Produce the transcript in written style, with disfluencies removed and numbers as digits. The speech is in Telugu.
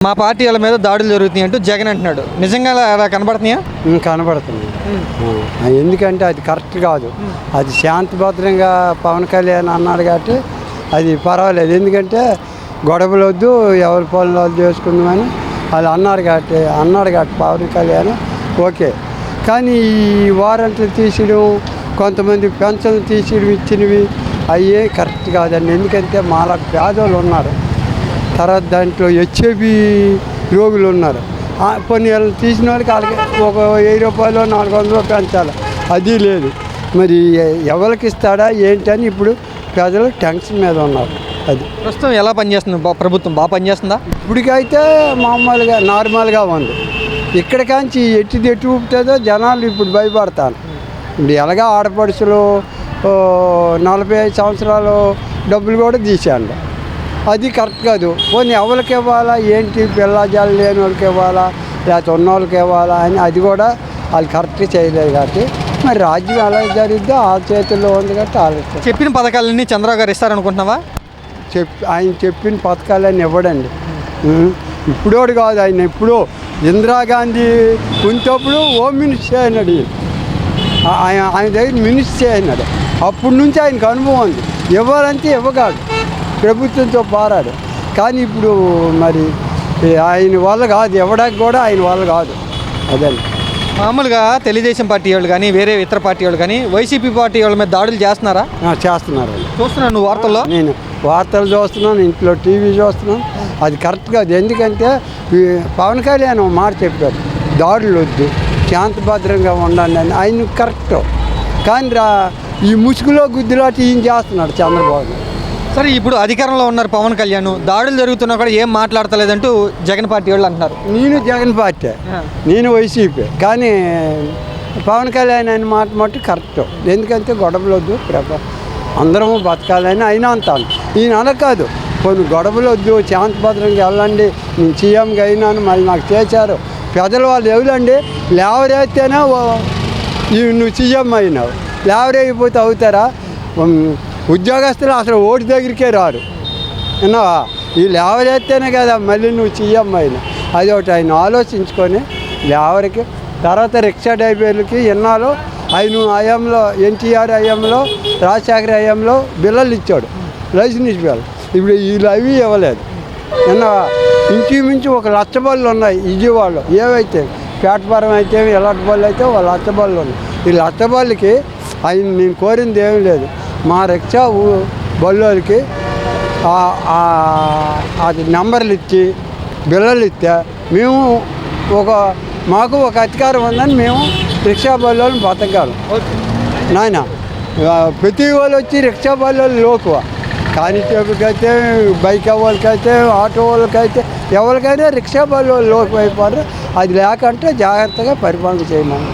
మా పార్టీ వాళ్ళ మీద దాడులు జరుగుతున్నాయి అంటూ జగన్ అంటున్నాడు. నిజంగా అలా కనబడుతున్నాయా? కనబడుతుంది. ఎందుకంటే అది కరెక్ట్ కాదు. అది శాంతిభద్రంగా పవన్ కళ్యాణ్ అన్నాడు కాబట్టి అది పర్వాలేదు. ఎందుకంటే గొడవలు వద్దు, ఎవరి పనులు వాళ్ళు చేసుకుందామని వాళ్ళు అన్నాడు కాబట్టి పవన్ కళ్యాణ్ ఓకే. కానీ ఈ వారంట్లు తీసేయడం, కొంతమంది పెన్షన్లు తీసేయడం ఇచ్చినవి అయ్యే కరెక్ట్ కాదండి. ఎందుకంటే మాలా పేదోళ్ళు ఉన్నారు, తర్వాత దాంట్లో హెచ్ఐవి రోగులు ఉన్నారు. కొన్ని వాళ్ళు తీసిన వాళ్ళకి వాళ్ళకి ఒక 1000 రూపాయలు 400 పెంచాలి, అది లేదు. మరి ఎవరికి ఇస్తాడా ఏంటని ఇప్పుడు ప్రజలు టెన్షన్ మీద ఉన్నారు. అది ప్రస్తుతం ఎలా పనిచేస్తుంది ప్రభుత్వం? బాగా పనిచేస్తుందా? ఇప్పటికైతే మామూలుగా నార్మల్గా ఉంది. ఇక్కడికాంచి ఎట్టి ఊపుతుందో జనాలు ఇప్పుడు భయపడతారు. ఇప్పుడు ఎలాగా ఆడపడుచులు 45 సంవత్సరాలు డబ్బులు కూడా తీసేయండి, అది కరెక్ట్ కాదు. పోనీ ఎవరికి ఇవ్వాలా ఏంటి, పిల్లజాలు లేని వాళ్ళకి ఇవ్వాలా లేకపోతే ఉన్న వాళ్ళకి ఇవ్వాలా అని అది కూడా వాళ్ళు కరెక్ట్గా చేయలేదు. కాబట్టి మరి రాజ్యం ఎలా జరిగిద్దో ఆ చేతుల్లో ఉంది కాబట్టి ఆలోచన. చెప్పిన పథకాలన్నీ చంద్రబాబు గారు ఇస్తారనుకుంటున్నావా? ఆయన చెప్పిన పథకాలన్నీ ఇవ్వడండి. ఇప్పుడోడు కాదు, ఆయన ఎప్పుడో ఇందిరాగాంధీ ఉన్నప్పుడు హోమ్ మినిస్టర్ అయినాడు. ఆయన దగ్గర మినిస్టర్ అయినాడు. అప్పటి నుంచి ఆయనకు అనుభవం ఉంది. ఇవ్వాలంటే ఇవ్వగాడు, ప్రభుత్వంతో పారాడు. కానీ ఇప్పుడు మరి ఆయన వల్ల కాదు, ఇవ్వడానికి కూడా ఆయన వల్ల కాదు. అదండి. మామూలుగా తెలుగుదేశం పార్టీ వాళ్ళు కానీ వేరే ఇతర పార్టీ వాళ్ళు కానీ వైసీపీ పార్టీ వాళ్ళ మీద దాడులు చేస్తున్నారా? చేస్తున్నారు. చూస్తున్నాను నువ్వు వార్తల్లో. నేను వార్తలు చూస్తున్నాను, ఇంట్లో టీవీ చూస్తున్నాను. అది కరెక్ట్ కాదు. ఎందుకంటే పవన్ కళ్యాణ్ మాట చెప్పారు, దాడులు వద్దు, శాంతిభద్రంగా ఉండండి అని. ఆయన కరెక్ట్. కానీ ఈ ముసుగులో గుద్దులాటి ఈయన చేస్తున్నాడు చంద్రబాబు. సరే, ఇప్పుడు అధికారంలో ఉన్నారు పవన్ కళ్యాణ్, దాడులు జరుగుతున్నా కూడా ఏం మాట్లాడతలేదంటూ జగన్ పార్టీ వాళ్ళు అంటున్నారు. నేను జగన్ పార్టీ, నేను వైసీపీ. కానీ పవన్ కళ్యాణ్ ఆయన మాట మట్టు కరెక్ట్. ఎందుకంటే గొడవలు వద్దు, అందరము బతకాలని అయినా అంటాను. ఈయన అనకాదు, కొన్ని గొడవలు వద్దు, శాంతిభద్రంగా వెళ్ళండి, నేను సీఎంగా అయినాను, మళ్ళీ నాకు చేశారు ప్రజలు వాళ్ళు ఎవరండి. లేవరైతేనే నువ్వు సీఎం అయినావు, లేవరైపోతే అవుతారా? ఉద్యోగస్తులు అసలు ఓటు దగ్గరికే రారు, విన్నావా? వీళ్ళు ఎవరైతేనే కదా మళ్ళీ నువ్వు సీఎం అయినా. అది ఒకటి ఆయన ఆలోచించుకొని ఎవరికి. తర్వాత రిక్షా డ్రైవర్లకి ఎన్నాలో ఆయన హయాంలో, ఎన్టీఆర్ హయాంలో, రాజశేఖర హయాంలో బిల్లలు ఇచ్చాడు, లైసెన్స్ బిల్లు. ఇప్పుడు వీళ్ళు అవి ఇవ్వలేదు, విన్నావా? ఇంచుమించు 1,00,000 బళ్ళు ఉన్నాయి విజయవాడలో. ఏవైతే ప్లాట్ఫారం అయితే ఎలాంటి బళ్ళు అయితే 1,00,000 బళ్ళు ఉన్నాయి. ఈ 1,00,000 బళ్ళకి ఆయన నేను కోరింది ఏమీ లేదు. మా రిక్షా బళ్ళోళ్ళకి అది నెంబర్లు ఇచ్చి బిల్లలు ఇస్తే మేము మాకు ఒక అధికారం ఉందని మేము రిక్షా బళ్ళోళ్ళని బతకాలి నాయన. ప్రతి వాళ్ళు వచ్చి రిక్షా బళ్ళోళ్ళు లోకువ. కానిస్టేబుల్కైతే, బైక్ వాళ్ళకైతే, ఆటో వాళ్ళకైతే, ఎవరికైనా రిక్షా బళ్ళోళ్ళు లోకు అయిపోతారు. అది లేకంటే జాగ్రత్తగా పరిపాలన చేయమని.